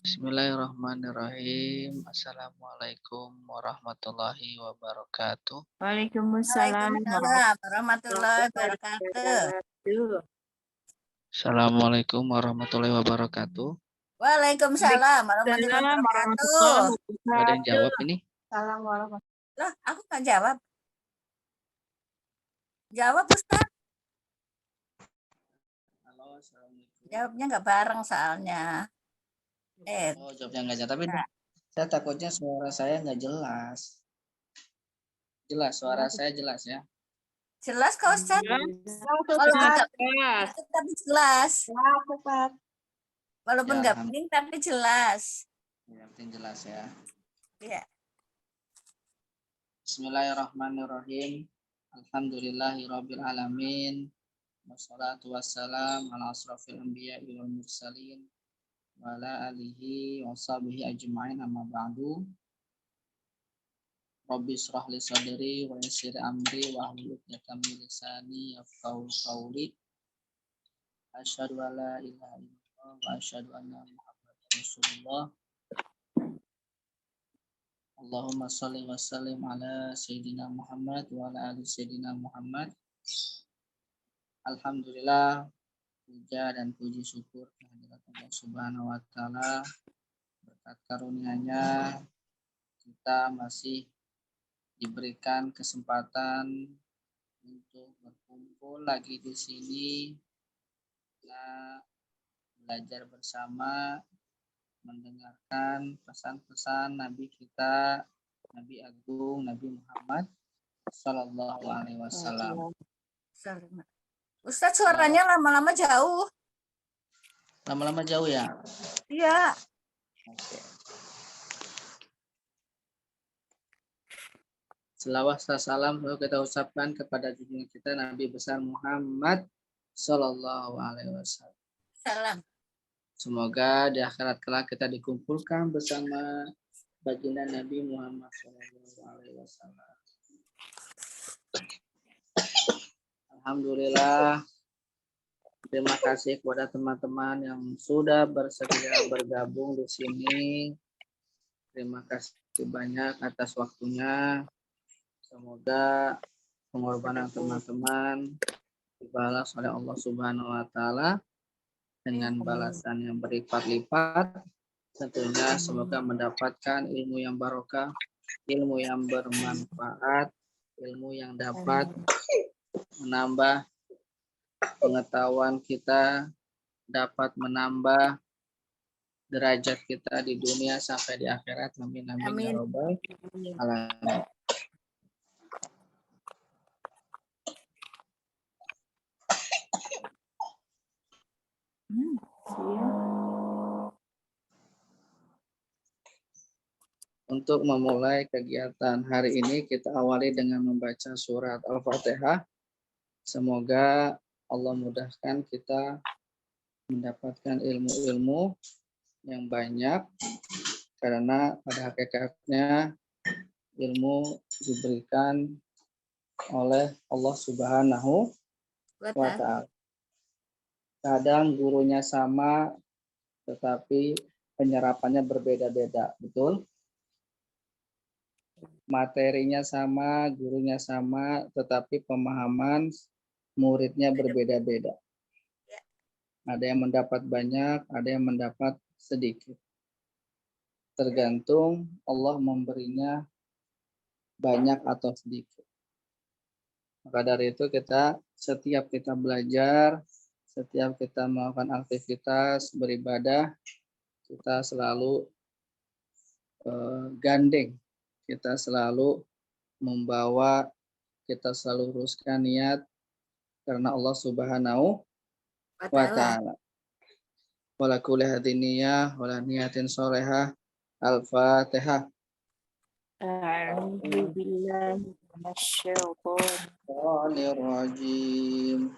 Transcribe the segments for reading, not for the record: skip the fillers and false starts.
Bismillahirrahmanirrahim. Assalamualaikum warahmatullahi wabarakatuh. Waalaikumsalam warahmatullahi wabarakatuh. Assalamualaikum warahmatullahi wabarakatuh. Waalaikumsalam warahmatullahi wabarakatuh. Ada yang jawab ini? Salam warahmatullahi. Loh, aku nggak jawab. Jawab Ustaz. Halo, assalamualaikum. Jawabnya nggak bareng soalnya. Oh, jawabnya nggak jelas. Tapi saya takutnya suara saya nggak jelas. Jelas, suara saya jelas ya. Jelas kok Ustaz. Jelas. Tapi jelas. Cepat. Walaupun Ya, nggak penting tapi jelas. Yang penting jelas ya. Ya. Bismillahirrahmanirrahim. Alhamdulillahirabbil alamin. Wassalatu wassalamu ala asrofil anbiya'i wal mursalin wa ala alihi wa sahbihi ajma'in amma ba'du. Rabbi shrah li sadri wa yassir amri wa hlul 'uqdatam min lisani yafqahu qawli. Asyhadu an la ilaha illallah wa asyhadu anna Muhammadar Rasulullah. Allahumma shalli wa sallim ala sayyidina Muhammad wa ala ali sayyidina Muhammad. Alhamdulillah, puja dan puji syukur kehadirat Allah Subhanahu wa taala. Berkat karunia-Nya kita masih diberikan kesempatan untuk berkumpul lagi di sini, kita belajar bersama, mendengarkan pesan-pesan Nabi kita, Nabi Agung, Nabi Muhammad Sallallahu Alaihi Wasallam. Ustaz suaranya lama-lama jauh. Lama-lama jauh ya? Iya. Oke. Selawat salam kita ucapkan kepada junjungan kita Nabi besar Muhammad Sallallahu Alaihi Wasallam. Salam. Semoga di akhirat kelak kita dikumpulkan bersama baginda Nabi Muhammad Sallallahu Alaihi Wasallam. Alhamdulillah. Terima kasih kepada teman-teman yang sudah bersedia bergabung di sini. Terima kasih banyak atas waktunya. Semoga pengorbanan teman-teman dibalas oleh Allah Subhanahu wa taala dengan balasan yang berlipat-lipat. Tentunya semoga mendapatkan ilmu yang barokah, ilmu yang bermanfaat, ilmu yang dapat menambah pengetahuan kita, dapat menambah derajat kita di dunia sampai di akhirat. Amin amin ya rabbal alamin. Untuk memulai kegiatan hari ini, kita awali dengan membaca surat Al-Fatihah. Semoga Allah mudahkan kita mendapatkan ilmu-ilmu yang banyak, karena pada hakikatnya ilmu diberikan oleh Allah Subhanahu wa ta'ala. Kadang gurunya sama, tetapi penyerapannya berbeda-beda, betul? Materinya sama, gurunya sama, tetapi pemahaman muridnya berbeda-beda. Ada yang mendapat banyak, ada yang mendapat sedikit. Tergantung Allah memberinya banyak atau sedikit. Maka dari itu setiap kita belajar, setiap kita melakukan aktivitas beribadah, kita selalu gandeng, kita selalu membawa, kita selalu luruskan niat karena Allah Subhanahu wa ta'ala. Wala kulli hadiniyah wala niyatin sholehah. Al-Fatihah. A'udzu billahi minasyaitonir rajim.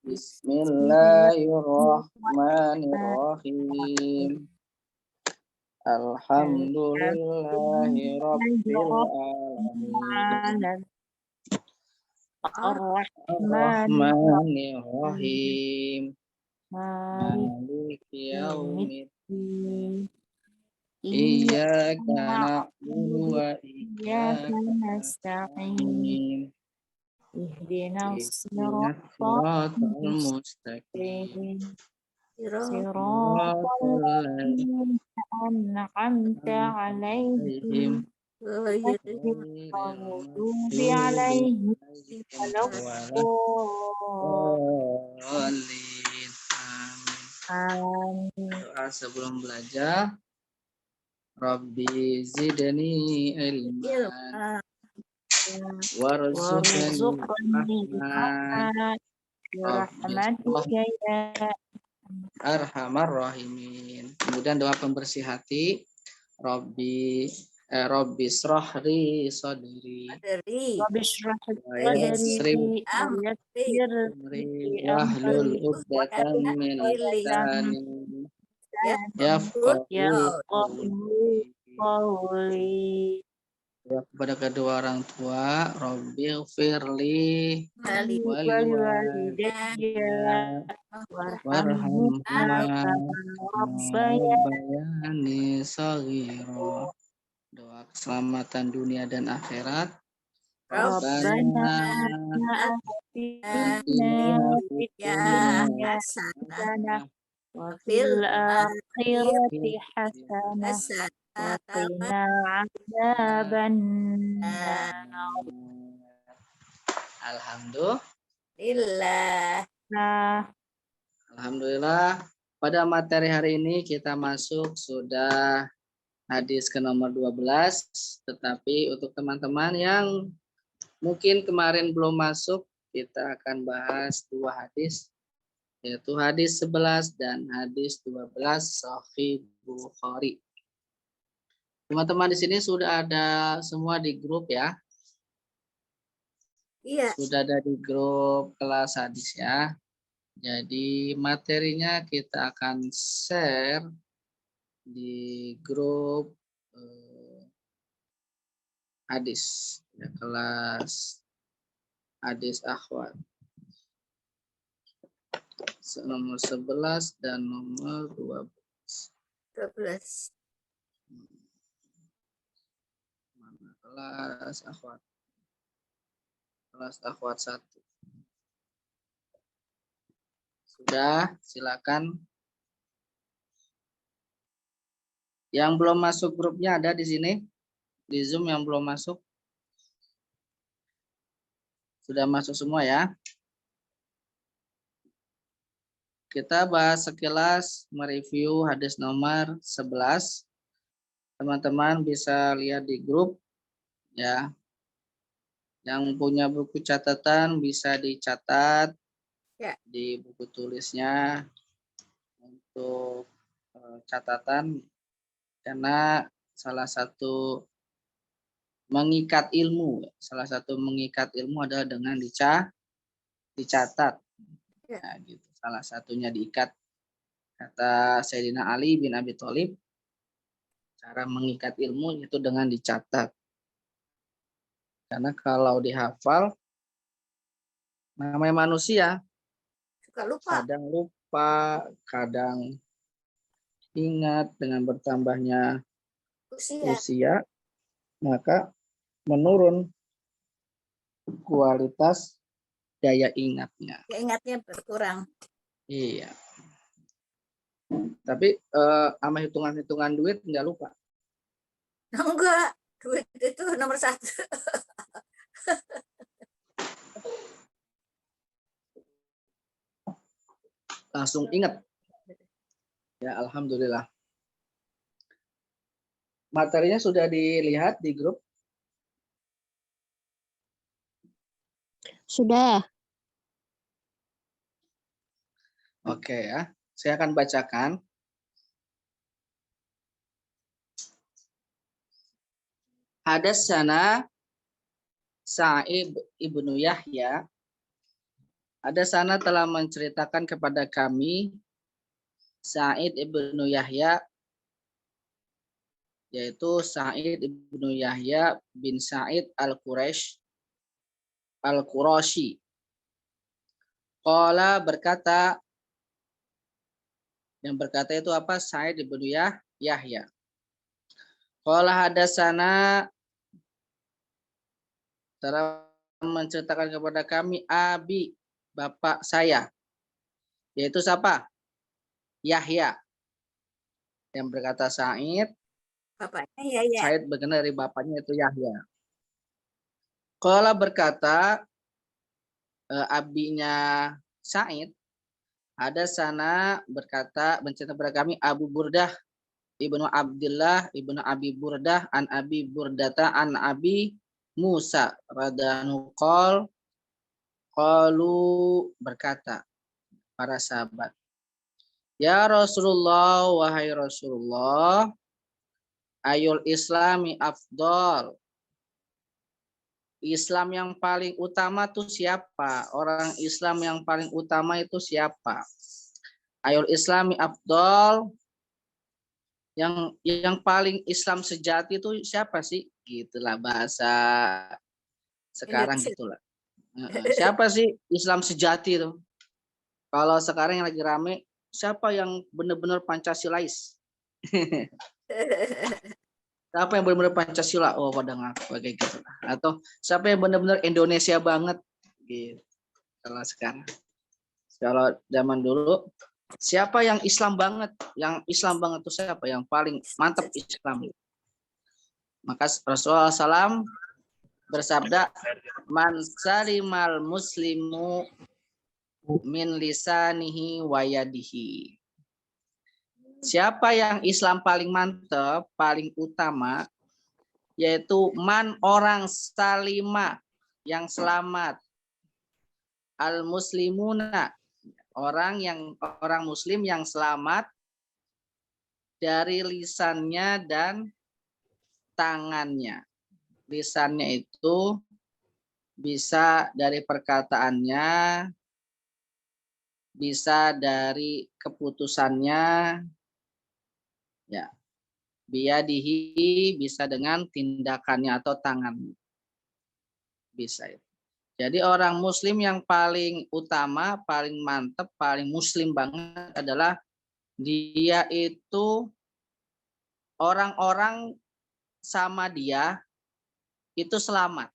Bismillahirrahmanirrahim. Alhamdulillahi rabbil alamin. Ar-Rahmanir Rahim. Maliki yaumiddin. Iyyaka na'budu na'budu wa iyyaka iyyaka nasta'in. nasta'in. Ihdinas Ihdinas siratal siratal mustaqim. mustaqim. Siro. Siratal Siratal ladzina an'amta alaihim alaihim. Oh, iya. ghairil Maghdubi maghdubi alaihim alaihim waladdallin. Amin. Amin. Doa sebelum belajar. Rabbi zidni ilman Ilma. warzuqni Warzuqni rahman rahmat Rabbi birahmatika ya arhamar rahimin. Kemudian doa pembersih hati. Rabbi srohri sodri Dari. Rabbi shrah li wa yassri sadri wa Amri. yassir amri li wahlul amri uqdatam min Ili. uqdatam lisani Ya. min yafqahu qawli. yafqahu qawli. Doa kepada kedua orang tua, Rabbi firli Bali. wali Wali walidayya walidayya warhamhuma warhamhuma kama rabbayani rabbayani shaghira. Doa keselamatan dunia dan akhirat. Rabbana Rabbana atina atina fid fid Ya. dunya dunya Hasanah. hasanah wa Fil fil akhir. akhirati hasanah wa Hasanah. qina adzabannar. Alhamdulillah. Lillah. Nah, Alhamdulillah. Pada materi hari ini kita masuk sudah hadis ke nomor 12. Tetapi untuk teman-teman yang mungkin kemarin belum masuk, kita akan bahas dua hadis, yaitu hadis 11 dan hadis 12 Sahih Bukhari. Teman-teman di sini sudah ada semua di grup ya. Iya. Sudah ada di grup kelas hadis ya. Jadi materinya kita akan share di grup hadis ya, kelas hadis akhwat nomor 11 dan nomor 12. 12. Mana kelas akhwat? Kelas akhwat 1. Sudah, silakan. Yang belum masuk grupnya ada di sini. Di Zoom yang belum masuk. Sudah masuk semua ya. Kita bahas sekilas mereview hadis nomor 11. Teman-teman bisa lihat di grup ya. Yang punya buku catatan bisa dicatat Ya. di buku tulisnya untuk catatan, karena salah satu mengikat ilmu adalah dengan dicatat. Ya. Nah, gitu. Salah satunya diikat. Kata Sayyidina Ali bin Abi Thalib, cara mengikat ilmu itu dengan dicatat. Karena kalau dihafal, namanya manusia, Suka lupa. kadang lupa, kadang ingat. Dengan bertambahnya usia, maka menurun kualitas daya ingatnya. Ya, ingatnya berkurang. Iya. Tapi sama hitungan-hitungan duit nggak lupa. Enggak. Duit itu nomor 1. Langsung ingat. Ya, alhamdulillah. Materinya sudah dilihat di grup? sudah. Oke ya. Saya akan bacakan. Hadatsana Sa'id ibnu Yahya. Hadatsana telah menceritakan kepada kami Sa'id ibnu Yahya, yaitu Sa'id ibnu Yahya bin Sa'id Al-Qurashi. Qala berkata, Yang berkata itu apa? Sa'id ibnu Yahya. Qala hadatsana, telah menceritakan kepada kami abi, bapak saya, yaitu siapa? Yahya. Yang berkata Sa'id, Bapaknya ya ya. Sa'id berkenal dari bapaknya itu Yahya. Qala berkata abinya Sa'id, ada sana berkata menceritakan kepada kami Abu Burdah ibnu Abdullah ibnu Abi Burdah an Abi Burdata an Abi Musa radhiyallahu qalu berkata para sahabat, ya Rasulullah, wahai Rasulullah, ayul islami afdal, Islam yang paling utama itu siapa? Orang Islam yang paling utama itu siapa? Ayul islami afdal, yang paling Islam sejati itu siapa sih? Gitulah bahasa sekarang gitulah. Siapa sih Islam sejati itu? Kalau sekarang yang lagi rame, siapa yang benar-benar Pancasilais? Siapa yang benar-benar Pancasila? Oh, pada ngaku kayak gitu. Atau siapa yang benar-benar Indonesia banget? Gitu. Kalau sekarang. Kalau zaman dulu, siapa yang Islam banget? Yang Islam banget itu siapa? Yang paling mantap Islam. Maka Rasulullah SAW bersabda, man salimal muslimu min lisanihi wa yadihi. Siapa yang Islam paling mantap, paling utama, yaitu man orang salima, yang selamat, al muslimuna, orang muslim yang selamat dari lisannya dan tangannya. Lisannya itu bisa dari perkataannya, bisa dari keputusannya, ya, biyadihi bisa dengan tindakannya atau tangannya, bisa itu. Jadi orang muslim yang paling utama, paling mantap, paling muslim banget adalah dia itu orang-orang sama dia itu selamat.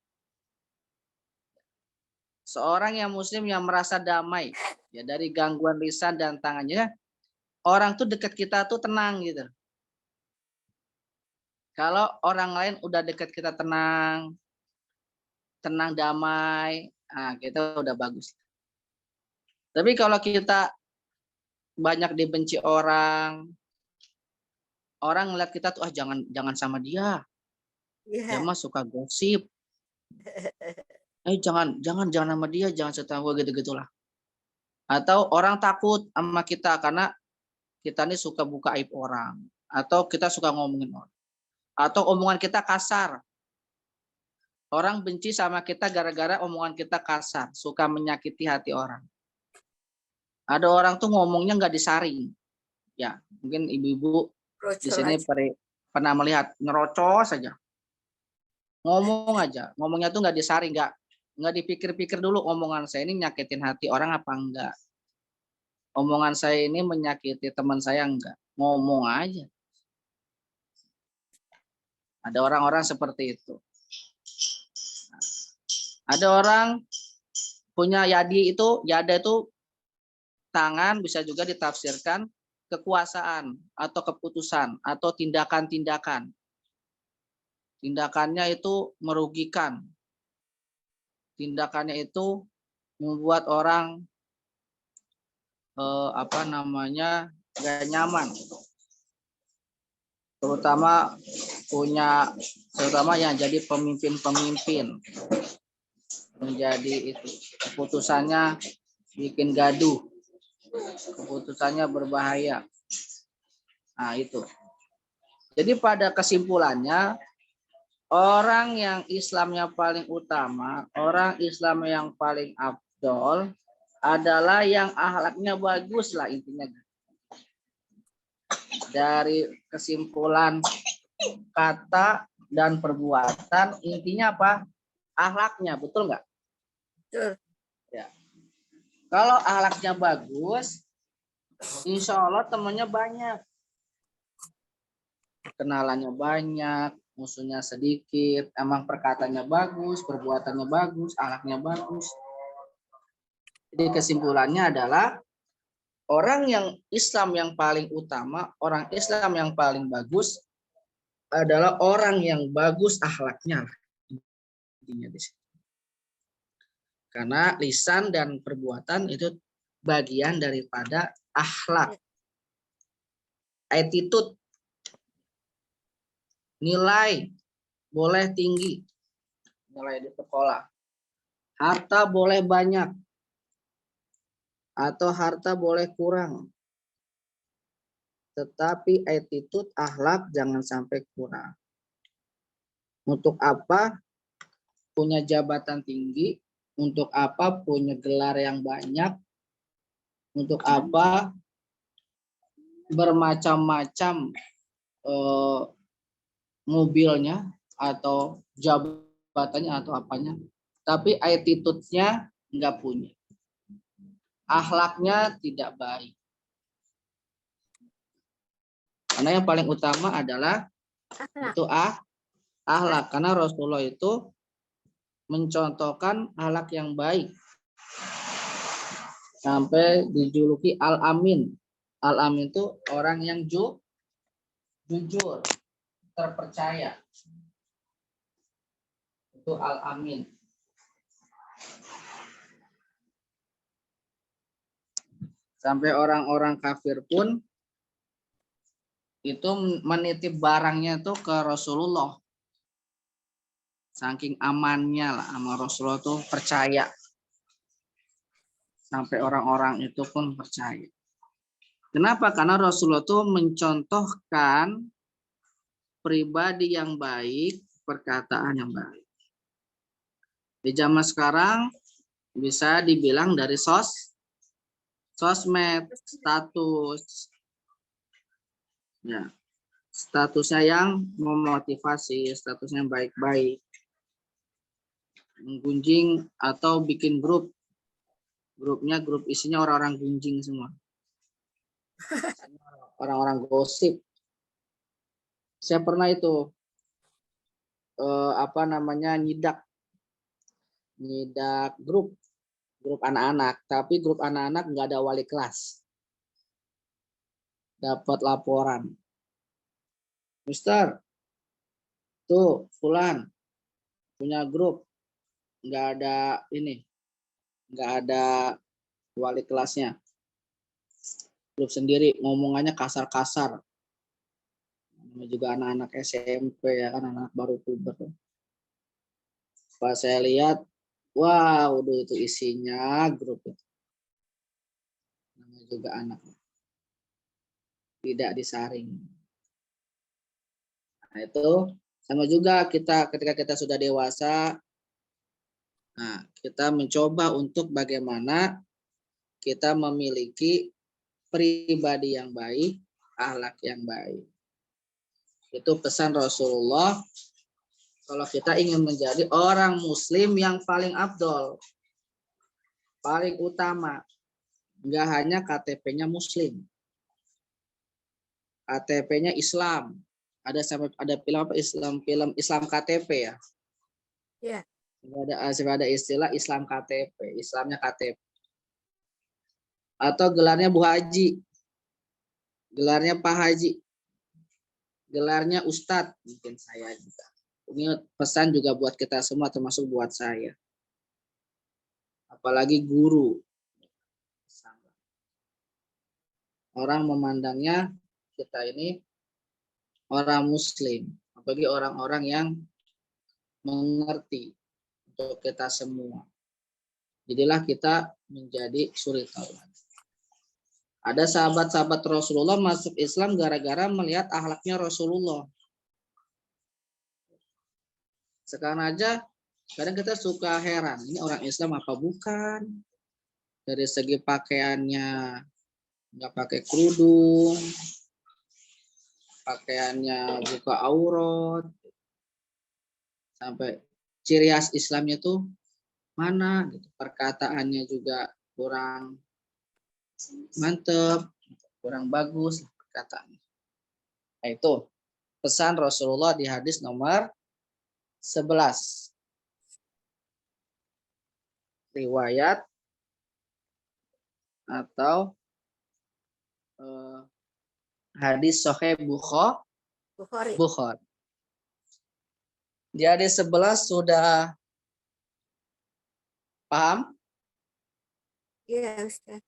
Seorang yang muslim yang merasa damai ya dari gangguan lisan dan tangannya, orang tuh dekat kita tuh tenang gitu. Kalau orang lain udah dekat kita tenang damai, nah kita udah bagus. Tapi kalau kita banyak dibenci orang ngeliat kita tuh jangan sama dia. Dia mah suka gosip. Jangan sama dia, jangan setangguh gitu-gitulah. Atau orang takut sama kita karena kita ini suka buka aib orang, atau kita suka ngomongin orang, atau omongan kita kasar. Orang benci sama kita gara-gara omongan kita kasar, suka menyakiti hati orang. Ada orang tuh ngomongnya nggak disaring. Ya, mungkin ibu-ibu di sini pernah melihat ngerocos saja. Ngomongnya tuh nggak disaring, nggak dipikir-pikir dulu omongan saya ini nyakitin hati orang apa enggak. Omongan saya ini menyakiti teman saya enggak. Ngomong aja. Ada orang-orang seperti itu. Ada orang punya yada itu tangan, bisa juga ditafsirkan kekuasaan atau keputusan atau tindakan-tindakan. Tindakannya itu merugikan. Tindakannya itu membuat orang gak nyaman. Terutama yang jadi pemimpin menjadi itu keputusannya bikin gaduh, keputusannya berbahaya. Nah itu. Jadi pada kesimpulannya, orang yang Islamnya paling utama, orang Islam yang paling afdol adalah yang akhlaknya bagus lah intinya. Dari kesimpulan kata dan perbuatan, intinya apa? Akhlaknya, betul nggak? Betul. Ya. Kalau akhlaknya bagus, insya Allah temannya banyak. Kenalannya banyak, musuhnya sedikit, emang perkataannya bagus, perbuatannya bagus, akhlaknya bagus. Jadi kesimpulannya adalah orang yang Islam yang paling utama, orang Islam yang paling bagus adalah orang yang bagus akhlaknya. Intinya di situ. Karena lisan dan perbuatan itu bagian daripada akhlak. Attitude, nilai boleh tinggi, nilai di sekolah. Harta boleh banyak, atau harta boleh kurang. Tetapi attitude, akhlak jangan sampai kurang. Untuk apa punya jabatan tinggi? Untuk apa punya gelar yang banyak? Untuk apa bermacam-macam mobilnya atau jabatannya atau apanya? Tapi attitude-nya nggak punya. Akhlaknya tidak baik. Karena yang paling utama adalah itu akhlak. Karena Rasulullah itu mencontohkan akhlak yang baik. Sampai dijuluki Al-Amin. Al-Amin itu orang yang jujur, terpercaya. Itu Al-Amin. Sampai orang-orang kafir pun itu menitip barangnya tuh ke Rasulullah. Saking amannya lah sama Rasulullah tuh percaya. Sampai orang-orang itu pun percaya. Kenapa? Karena Rasulullah tuh mencontohkan pribadi yang baik, perkataan yang baik. Di zaman sekarang bisa dibilang dari sosmed, status. Ya. Statusnya yang memotivasi, statusnya baik-baik. Menggunjing atau bikin grup. Grupnya grup isinya orang-orang gunjing semua. Orang-orang gosip. Saya pernah itu nyidak grup anak-anak, tapi grup anak-anak nggak ada wali kelas. Dapat laporan, Mister, tuh Fulan punya grup, nggak ada wali kelasnya, grup sendiri, ngomongannya kasar-kasar. Juga anak-anak SMP ya kan, anak baru puber. Pas saya lihat, wow, itu isinya grup itu. Namanya juga anak. Tidak disaring. Nah, itu sama juga ketika kita sudah dewasa, nah, kita mencoba untuk bagaimana kita memiliki pribadi yang baik, akhlak yang baik. Itu pesan Rasulullah. Kalau kita ingin menjadi orang Muslim yang paling afdol, paling utama, nggak hanya KTP-nya Muslim, KTP-nya Islam. Ada film apa, film Islam KTP ya? Ya. Ada istilah Islam KTP, Islamnya KTP. Atau gelarnya Bu Haji, gelarnya Pak Haji, gelarnya Ustadz, mungkin saya juga. Ini pesan juga buat kita semua, termasuk buat saya. Apalagi guru. Orang memandangnya kita ini orang Muslim, apalagi orang-orang yang mengerti untuk kita semua. Jadilah kita menjadi suri tauladan. Ada sahabat-sahabat Rasulullah masuk Islam gara-gara melihat akhlaknya Rasulullah. Sekarang aja kadang kita suka heran, ini orang Islam apa bukan? Dari segi pakaiannya nggak pakai kerudung, pakaiannya buka aurat, sampai ciri khas Islamnya tuh mana? Perkataannya juga kurang mantep. kurang bagus perkataannya. Nah, itu pesan Rasulullah di hadis nomor 11. Riwayat atau hadis Sahih Bukhari. Bukhari. Di hadis 11 sudah paham? Iya, Ustaz.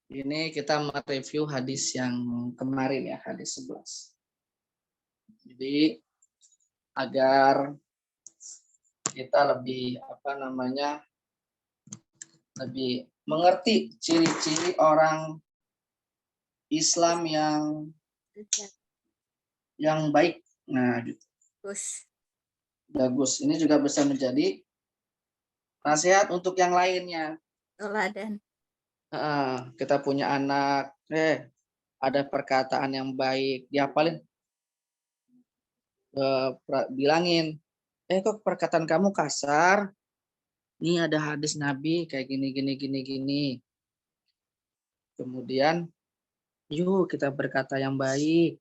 Ini kita mereview hadis yang kemarin ya, hadis 11. Jadi agar kita lebih lebih mengerti ciri-ciri orang Islam yang baik. Nah, gitu. Bagus. Ini juga bisa menjadi nasihat untuk yang lainnya. Teladan. Kita punya anak, ada perkataan yang baik, dia paling bilangin, kok perkataan kamu kasar? Ini ada hadis Nabi kayak gini. Kemudian, yuk kita berkata yang baik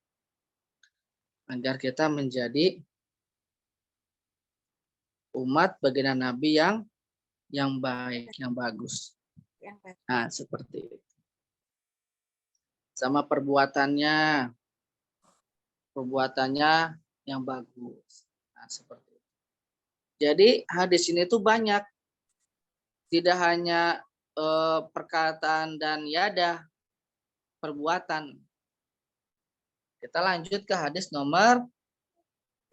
agar kita menjadi umat baginda Nabi yang baik, yang bagus. Nah, seperti itu. Sama perbuatannya yang bagus. Nah, seperti itu. Jadi hadis ini tuh banyak. Tidak hanya perkataan dan yadah, perbuatan. Kita lanjut ke hadis nomor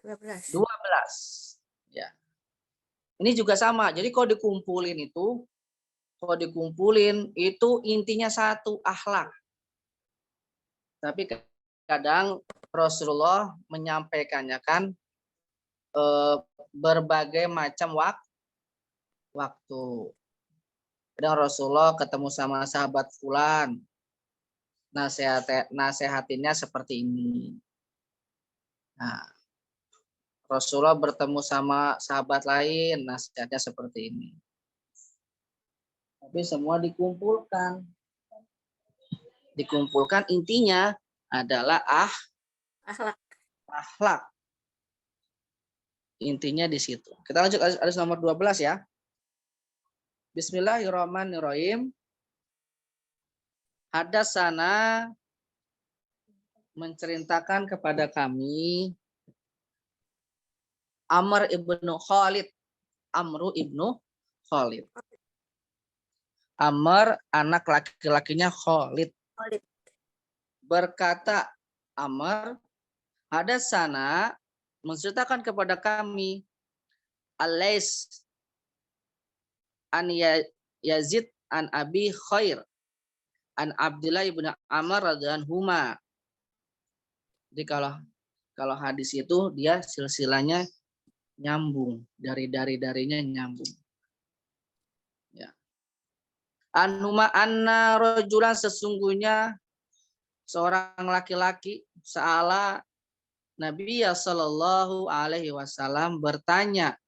12. Ya. Ini juga sama. Jadi kalau dikumpulin itu intinya satu, akhlak. Tapi kadang Rasulullah menyampaikannya kan berbagai macam waktu. Kadang Rasulullah ketemu sama sahabat fulan, nasehatinnya seperti ini. Nah, Rasulullah bertemu sama sahabat lain, nasihatnya seperti ini. Tapi semua dikumpulkan. Intinya adalah akhlak. Intinya di situ. Kita lanjut hadis nomor 12 ya. Bismillahirrahmanirrahim. Hadatsana menceritakan kepada kami Amru ibnu Khalid. Amr anak laki-lakinya Khalid. Berkata Amr, hadatsana menceritakan kepada kami Al-Lais an Yazid an Abi Khair an Abdullah ibn Amr radhiyallahu anhuma. Jadi kalau hadis itu dia silsilahnya nyambung, dari-darinya nyambung. Ya. Anuma anna rajulan, sesungguhnya seorang laki-laki sa'ala Nabi sallallahu alaihi wasallam bertanya.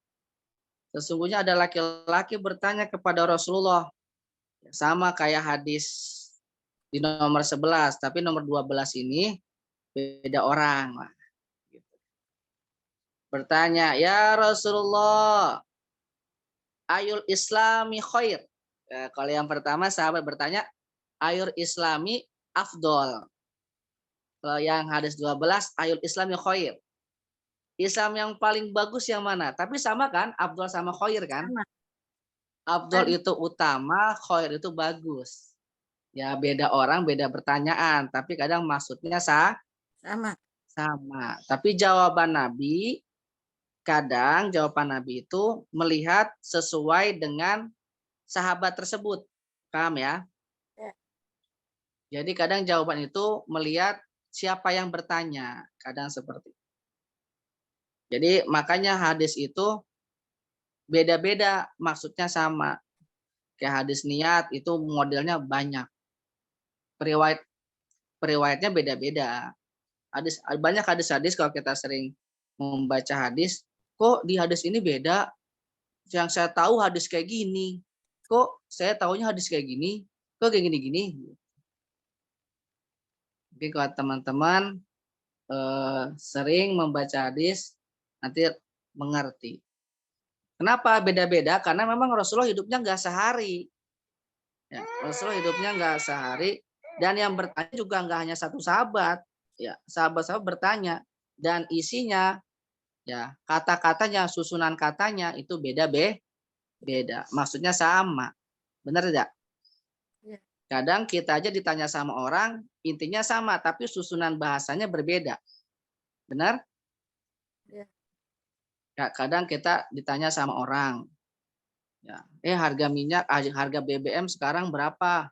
Sesungguhnya ada laki-laki bertanya kepada Rasulullah. Sama kayak hadis di nomor 11, tapi nomor 12 ini beda orang. Bertanya, ya Rasulullah, ayul islami khair. Ya, kalau yang pertama sahabat bertanya, ayul islami afdol. Kalau yang hadis 12, ayul islami khair. Islam yang paling bagus yang mana? Tapi sama kan, afdol sama khair kan? Sama. Afdol itu utama, khair itu bagus. Ya beda orang, beda pertanyaan. Tapi kadang maksudnya sama. Tapi jawaban Nabi, kadang jawaban Nabi itu melihat sesuai dengan sahabat tersebut. Paham ya? Ya. Jadi kadang jawaban itu melihat siapa yang bertanya. Kadang seperti itu. Jadi makanya hadis itu beda-beda, maksudnya sama. Kayak hadis niat itu modelnya banyak. Periwayatnya beda-beda. Banyak hadis-hadis kalau kita sering membaca hadis, kok di hadis ini beda? Yang saya tahu hadis kayak gini. Kok saya tahunya hadis kayak gini? Kok kayak gini-gini? Mungkin kalau teman-teman sering membaca hadis, nanti mengerti. Kenapa beda-beda? Karena memang Rasulullah hidupnya nggak sehari. Ya, Rasulullah hidupnya nggak sehari. Dan yang bertanya juga nggak hanya satu sahabat. Ya, sahabat-sahabat bertanya. Dan isinya, ya kata-katanya, susunan katanya itu beda. Maksudnya sama. Benar tidak? Ya. Kadang kita aja ditanya sama orang, intinya sama, tapi susunan bahasanya berbeda. Benar? Ya. Ya, kadang kita ditanya sama orang, ya, harga minyak, harga BBM sekarang berapa?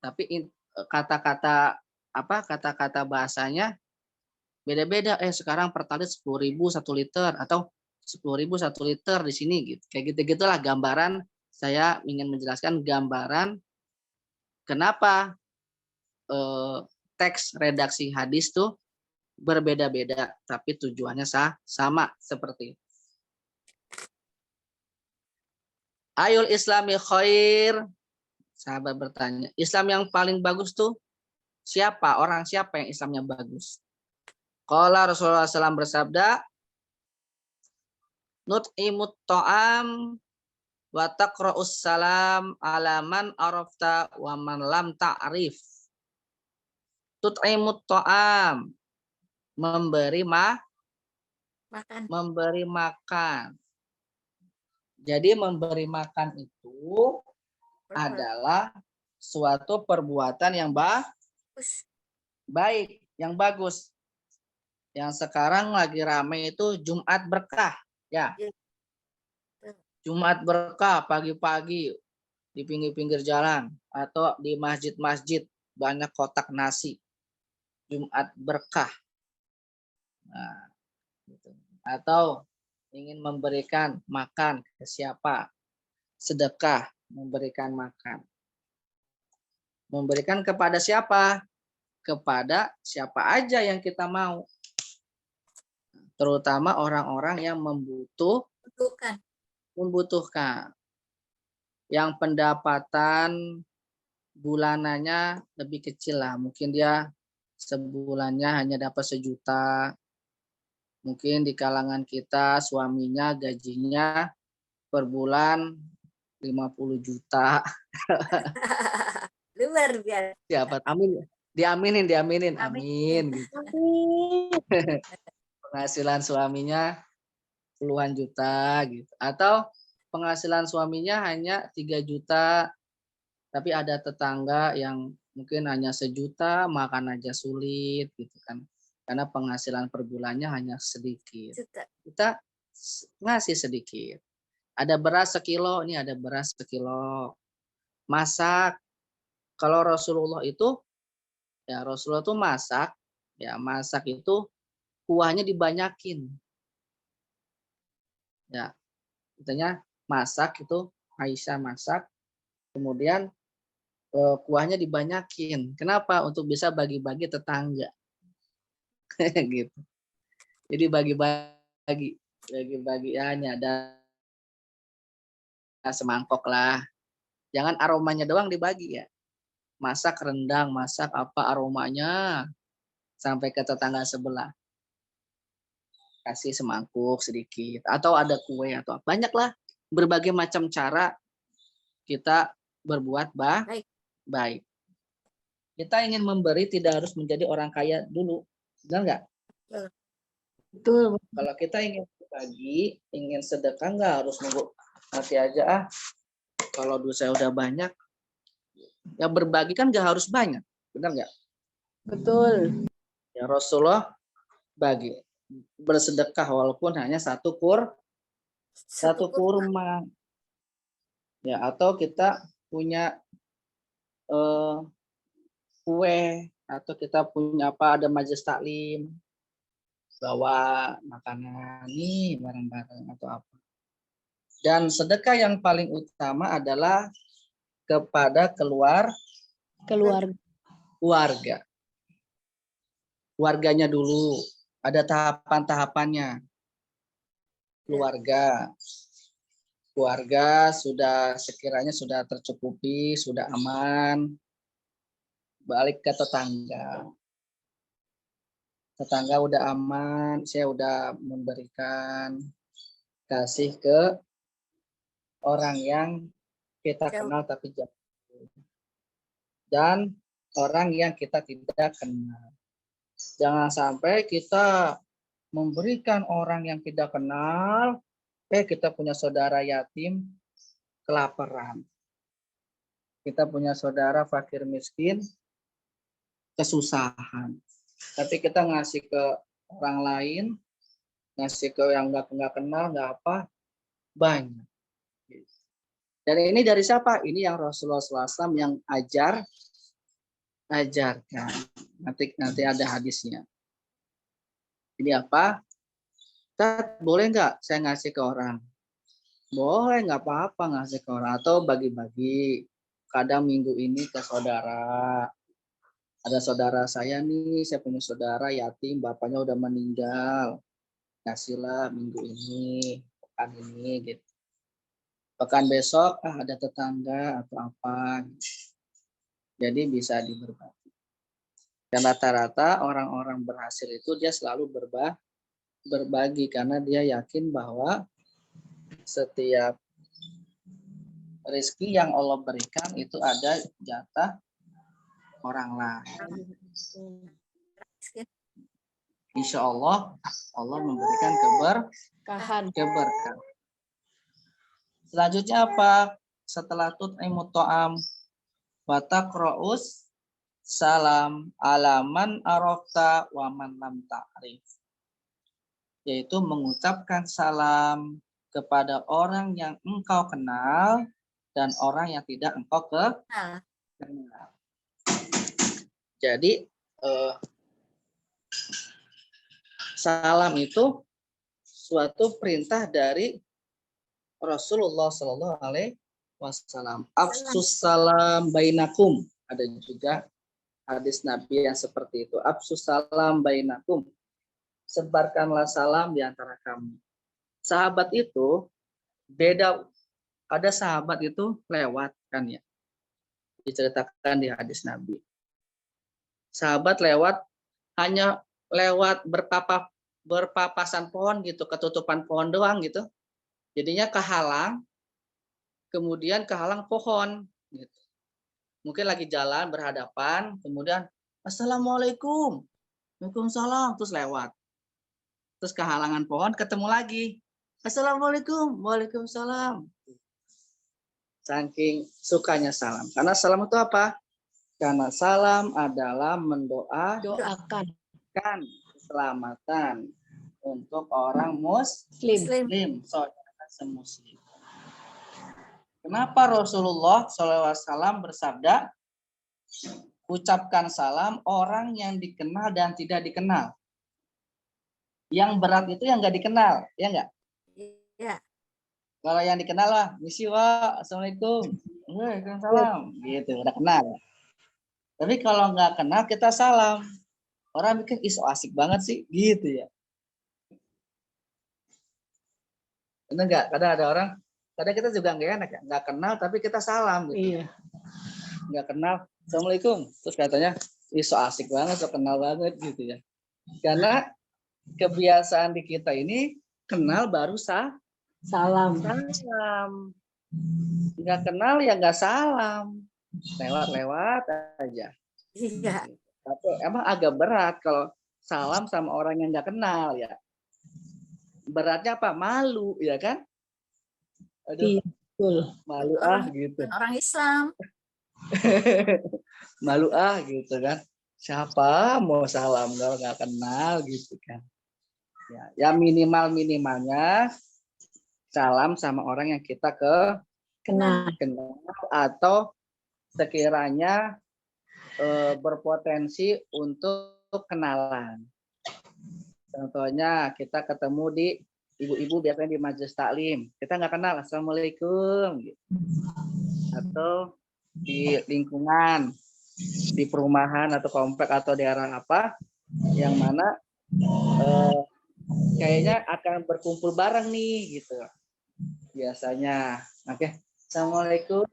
Tapi kata-kata kata-kata bahasanya beda-beda. Sekarang pertalite 10.000 1 liter atau 10.000 1 liter di sini gitu. Kayak gitu-gitulah gambaran. Saya ingin menjelaskan gambaran kenapa teks redaksi hadis tuh berbeda-beda, tapi tujuannya sama seperti itu. Ayul Islami khair. Sahabat bertanya, Islam yang paling bagus tuh siapa? Orang siapa yang Islamnya bagus? Qala Rasulullah SAW bersabda, nut'imut ta'am wa taqra'us salam ala man arafta wa man lam ta'rif. Tut'imut ta'am, memberi Makan. memberi makan. Jadi memberi makan itu adalah suatu perbuatan yang baik, yang bagus. Yang sekarang lagi ramai itu Jumat berkah, ya. Jumat berkah pagi-pagi di pinggir-pinggir jalan atau di masjid-masjid banyak kotak nasi. Jumat berkah. Nah, gitu. Atau ingin memberikan makan ke siapa? Sedekah, memberikan makan. Memberikan kepada siapa? Kepada siapa aja yang kita mau. Terutama orang-orang yang membutuhkan. Yang pendapatan bulanannya lebih kecil lah. Mungkin dia sebulannya hanya dapat 1 juta. Mungkin di kalangan kita suaminya gajinya per bulan 50 juta. Luar biasa. Siapa? Amin. Diaminin. Amin. Gitu. Penghasilan suaminya puluhan juta gitu. Atau penghasilan suaminya hanya 3 juta, tapi ada tetangga yang mungkin hanya 1 juta, makan aja sulit gitu kan. Karena penghasilan per bulannya hanya sedikit. Kita ngasih sedikit. Ada beras 1 kilo, ini ada beras 1 kilo. Masak. Kalau Rasulullah itu, ya Rasulullah itu masak, ya masak itu kuahnya dibanyakin. Ya, katanya masak itu Aisyah masak, kemudian kuahnya dibanyakin. Kenapa? Untuk bisa bagi-bagi tetangga. Gitu. Jadi bagi-bagi hanya ada semangkok lah. Jangan aromanya doang dibagi ya. Masak rendang, masak apa aromanya sampai ke tetangga sebelah. Kasih semangkuk sedikit atau ada kue atau banyaklah berbagai macam cara kita berbuat baik. Kita ingin memberi tidak harus menjadi orang kaya dulu. Benar nggak? Betul. Kalau kita ingin berbagi, ingin sedekah, nggak harus nunggu nanti aja kalau duit saya udah banyak. Ya berbagi kan nggak harus banyak. Benar nggak? Betul. Ya Rasulullah bagi. Bersedekah walaupun hanya satu kurma. Ya, atau kita punya kue atau kita punya ada majelis taklim, bawa makanan nih bareng-bareng atau apa. Dan sedekah yang paling utama adalah kepada keluarga. Keluarganya dulu, ada tahapan-tahapannya. Keluarga sudah sekiranya sudah tercukupi, sudah aman. balik ke tetangga. Tetangga udah aman, saya udah memberikan kasih ke orang yang kita kenal tapi jauh. Dan orang yang kita tidak kenal. Jangan sampai kita memberikan orang yang tidak kenal, kita punya saudara yatim kelaparan. Kita punya saudara fakir miskin kesusahan. Tapi kita ngasih ke orang lain, ngasih ke yang nggak kenal, nggak apa, banyak. Dan ini dari siapa? Ini yang Rasulullah SAW yang ajarkan. Nanti ada hadisnya. Ini apa? Tat, boleh nggak saya ngasih ke orang? Boleh, nggak apa-apa ngasih ke orang. Atau bagi-bagi. Kadang minggu ini ke saudara. Ada saudara saya nih, saya punya saudara yatim, bapaknya udah meninggal. Kasihlah minggu ini, pekan ini, gitu. Pekan besok, ada tetangga atau apa. Jadi bisa diberbagi. Dan rata-rata orang-orang berhasil itu dia selalu berbagi karena dia yakin bahwa setiap rezeki yang Allah berikan itu ada jatah orang lain. Insya Allah memberikan keberkahan. Selanjutnya apa? Setelah tut'imut ta'am wa taqra'us salam alaman arafta wa man lam ta'rif. Yaitu mengucapkan salam kepada orang yang engkau kenal dan orang yang tidak engkau kenal. Jadi salam itu suatu perintah dari Rasulullah Shallallahu Alaihi Wasallam. Afsus salam bainakum. Ada juga hadis Nabi yang seperti itu. Afsus salam bainakum. Sebarkanlah salam di antara kamu. Sahabat itu beda. Ada sahabat itu lewat kan ya. Diceritakan di hadis Nabi. Sahabat lewat hanya lewat berpapasan pohon gitu, ketutupan pohon doang gitu. Jadinya kemudian kehalang pohon. Gitu. Mungkin lagi jalan berhadapan, kemudian Assalamualaikum, Waalaikumsalam, terus lewat. Terus kehalangan pohon, ketemu lagi. Assalamualaikum, Waalaikumsalam. Saking sukanya salam. Karena salam itu apa? Karena salam adalah doakan keselamatan untuk orang muslim. Saudara semuslim. Kenapa Rasulullah SAW bersabda, ucapkan salam orang yang dikenal dan tidak dikenal. Yang berat itu yang nggak dikenal, ya nggak? Iya. Kalau yang dikenal lah, misi wa, assalamualaikum, waalaikumsalam, gitu, udah kenal. Tapi kalau nggak kenal kita salam, orang mikir so asik banget sih, gitu ya. Benar nggak? Kadang ada orang, kadang kita juga nggak enak ya, nggak kenal tapi kita salam, gitu. Iya. Nggak kenal, assalamualaikum, terus katanya, so asik banget, so kenal banget, gitu ya. Karena kebiasaan di kita ini kenal baru salam. Nggak kenal ya nggak salam. Lewat aja. Iya. Tapi emang agak berat kalau salam sama orang yang nggak kenal ya. Beratnya apa? Malu ya kan? Aduh, malu gitu. Orang Islam. Malu gitu kan. Siapa mau salam kalau nggak kenal gitu kan. Ya minimalnya salam sama orang yang kita kenal atau sekiranya berpotensi untuk kenalan. Contohnya kita ketemu di ibu-ibu biasanya di majelis taklim, kita nggak kenal, assalamualaikum, atau di lingkungan, di perumahan atau komplek atau daerah apa, yang mana kayaknya akan berkumpul bareng nih gitu biasanya. Oke, assalamualaikum.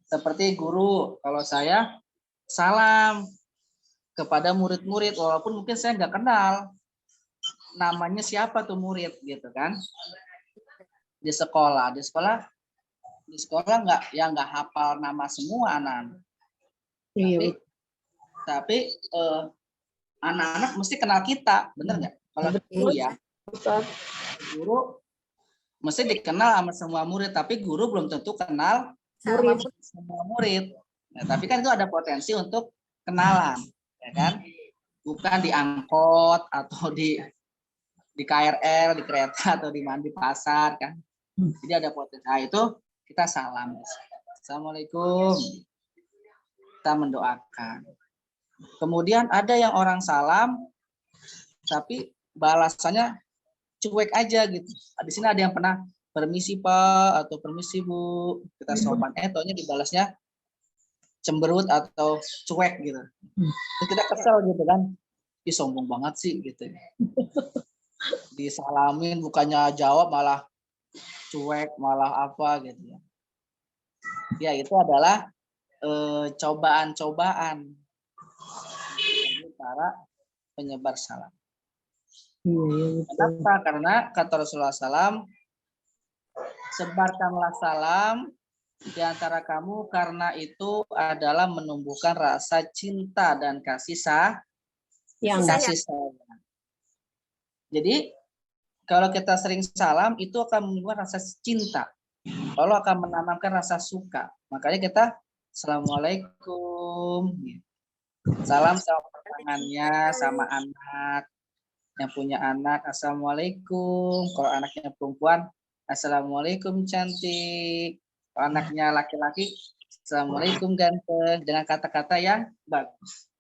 Seperti guru, kalau saya salam kepada murid-murid, walaupun mungkin saya nggak kenal namanya siapa tuh murid gitu kan. Di sekolah nggak hafal nama semua anak. Iya. Tapi anak-anak mesti kenal kita, bener nggak? Kalau guru ya, Ustaz. guru mesti dikenal sama semua murid, tapi guru belum tentu kenal Sama semua murid. Nah, tapi kan itu ada potensi untuk kenalan, ya kan? Bukan di angkot atau di KRL, di kereta atau di mana di pasar kan. Jadi ada potensi. Nah, itu kita salam. Assalamualaikum. Kita mendoakan. Kemudian ada yang orang salam tapi balasannya cuek aja gitu. Di sini ada yang pernah permisi Pak atau permisi Bu, kita sopan. Taunya dibalasnya cemberut atau cuek gitu. Terus kita kesel gitu kan. Ih, sombong banget sih gitu. Disalamin bukannya jawab malah cuek, malah apa gitu ya. Ya itu adalah cobaan-cobaan bagi para penyebar salam. Kenapa? Karena kata Rasulullah SAW, sebarkanlah salam di antara kamu karena itu adalah menumbuhkan rasa cinta dan kasih sayang. Jadi kalau kita sering salam itu akan menumbuhkan rasa cinta. Lalu akan menanamkan rasa suka. Makanya kita Assalamualaikum. Salam sama pasangannya, sama anak yang punya anak. Assalamualaikum. Kalau anaknya perempuan, Assalamualaikum cantik. Kalau anaknya laki-laki, Assalamualaikum ganteng. Dengan kata-kata yang bagus.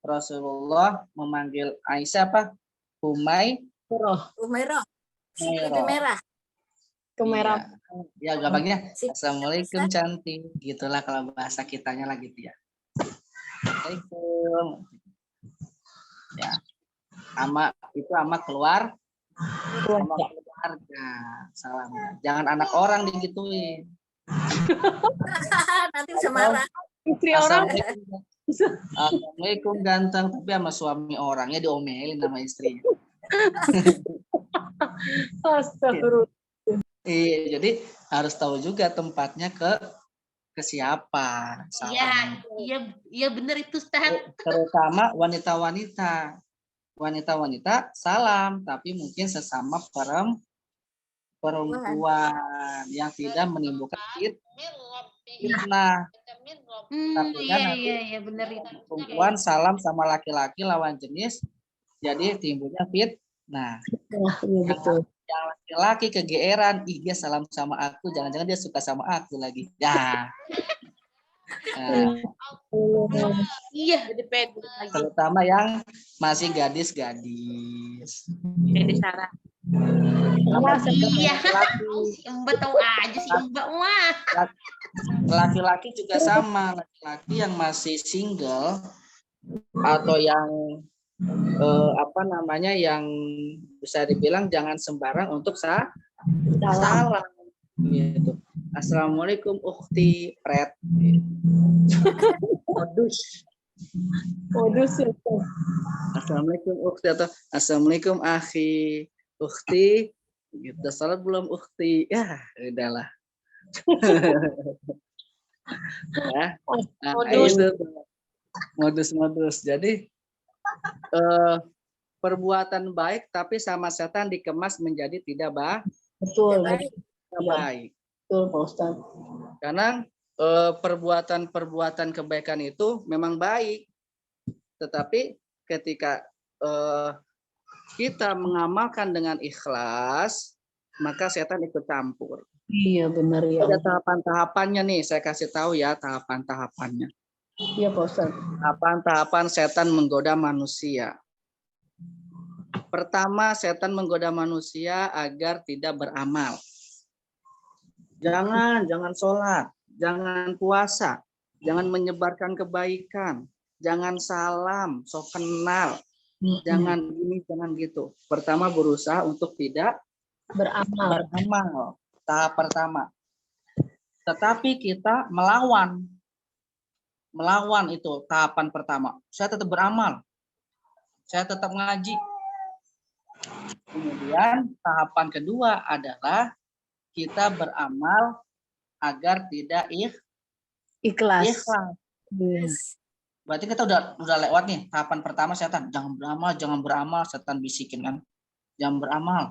Rasulullah memanggil Aisyah apa? Umairah. Merah. Kemerah. Ya gampangnya Assalamualaikum cantik. Gitulah kalau bahasa kitanya lah gitu ya. Assalamualaikum. Ya. Ama keluarga. Salam. Jangan anak orang digituin. Nanti semarah. Istri orang. Assalamualaikum ganteng, tapi sama suami orangnya diomelin sama istrinya. Astagfirullah. Iya, jadi harus tahu juga tempatnya ke siapa. Iya benar itu Ustaz. Terutama wanita-wanita. Wanita-wanita salam, tapi mungkin sesama perempuan yang tidak menimbulkan fitnah. Iya benar itu. Perempuan salam sama laki-laki lawan jenis, jadi timbulnya fitnah. Iya betul. Yang laki-laki kegeeran, dia salam sama aku, jangan-jangan dia suka sama aku lagi. Ya. Iya, jadi pede lagi. Terutama yang masih gadis-gadis. Pede Sarah. Iya. Mbak tahu aja sih Mbak mah. Laki-laki juga sama, laki-laki yang masih single atau yang yang bisa dibilang jangan sembarang untuk salam gitu. Assalamualaikum ukhti pret. Modus. Assalamualaikum ukhti atau Assalamualaikum akhi ukhti. Gitu. Salat belum ukhti. Ya, udahlah. Ya. Nah, itu modus. Jadi perbuatan baik tapi sama setan dikemas menjadi tidak baik. Betul. Baik. Betul, Pak Ustaz. Karena perbuatan kebaikan itu memang baik. Tetapi ketika kita mengamalkan dengan ikhlas, maka setan ikut campur. Iya, benar ya. Ada tahapan-tahapannya nih, saya kasih tahu ya tahapan-tahapannya. Iya, Pak Ustaz. Tahapan-tahapan setan menggoda manusia. Pertama, setan menggoda manusia agar tidak beramal. Jangan sholat, jangan puasa, jangan menyebarkan kebaikan, jangan salam, sok kenal, jangan gini, jangan gitu. Pertama berusaha untuk tidak beramal. Tahap pertama. Tetapi kita melawan itu tahapan pertama. Saya tetap beramal, saya tetap ngaji. Kemudian tahapan kedua adalah kita beramal agar tidak Ikhlas. ikhlas. Iya. Berarti kita udah lewat nih tahapan pertama. Setan jangan beramal, setan bisikin kan, jangan beramal.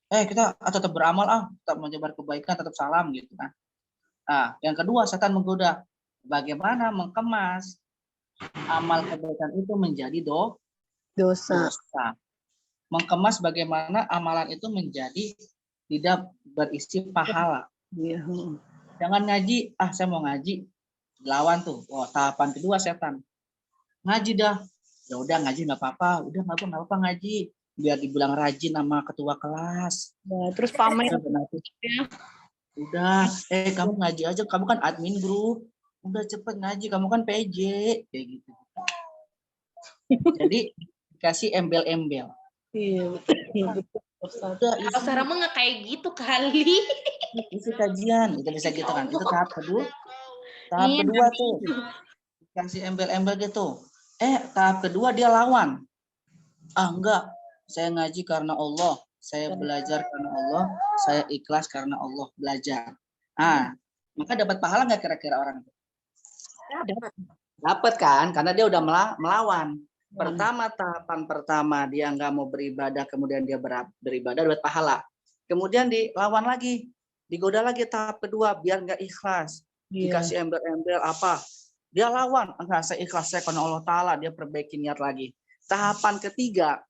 Kita tetap beramal, tetap menyebar kebaikan, tetap salam gitu kan. Nah, yang kedua setan menggoda bagaimana mengemas amal kebaikan itu menjadi Dosa. Mengemas bagaimana amalan itu menjadi tidak berisi pahala. Iya. Jangan ngaji, saya mau ngaji, lawan tuh. Tahapan kedua setan. Ngaji dah. Ya udah ngaji nggak apa-apa, udah nggak apa-apa ngaji, biar dibilang rajin sama ketua kelas. Ya, terus pamer. Udah, kamu ngaji aja, kamu kan admin grup. Udah cepet ngaji, kamu kan PJ kayak gitu. Jadi kasih embel-embel. Iya, betul. Kalau Sarah mah nggak kayak gitu kali. Isi kajian, itu bisa gitu kan. Itu tahap kedua. Tahap Iya, kedua tuh kasih embel-embel gitu. Tahap kedua dia lawan. Enggak, saya ngaji karena Allah, saya belajar karena Allah, saya ikhlas karena Allah belajar. Maka dapat pahala nggak kira-kira orang itu? Dapat kan, karena dia udah melawan. Tahapan pertama dia nggak mau beribadah, kemudian dia beribadah dapat pahala. Kemudian dilawan lagi, digoda lagi tahap kedua biar nggak ikhlas. Dikasih embel-embel apa? Dia lawan, enggak, saya ikhlas, saya karena Allah Ta'ala, dia perbaiki niat lagi. Tahapan ketiga